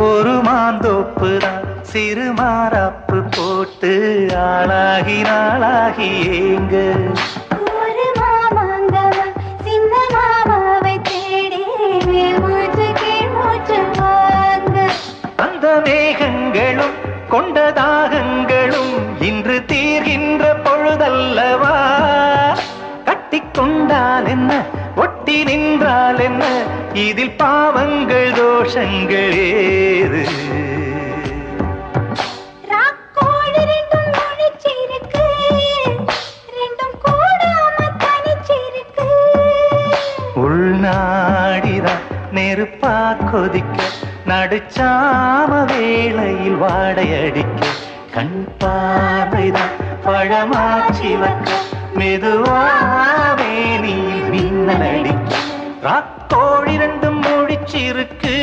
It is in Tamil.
ஒரு மாந்தோப்புதான் சிறு மாறாப்பு போட்டு ஆளாகி நாளாகி ஏங்க ஒரு மாமாங்கவன் சின்ன மாமாவை தேடி மூச்சு கீழ் மூச்சு வாங்க. அந்த மேகங்களும் கொண்ட தாகங்களும் இன்று தீர்கின்ற பொழுதல்லவா கட்டிக்கொண்டால் என்ன ஒட்டி நின்றால் என்ன இதில் பாவங்கள் தோஷங்கள் ஏது ராக்கோடு ரெண்டும் முழிச்சிருக்கு, ரெண்டும் கூடாம தனிச்சிருக்கு. உள்நாடிதான் நெருப்பா கொதிக்க நடுச்சாம வேளையில் வாடையடிக்க கண் பார்வைதான் பழமாச்சி வைக்க மெதுவாவே நீ மின்னல் அடிக்க ராக்கோழி ரெண்டும் முழிச்சிருக்கு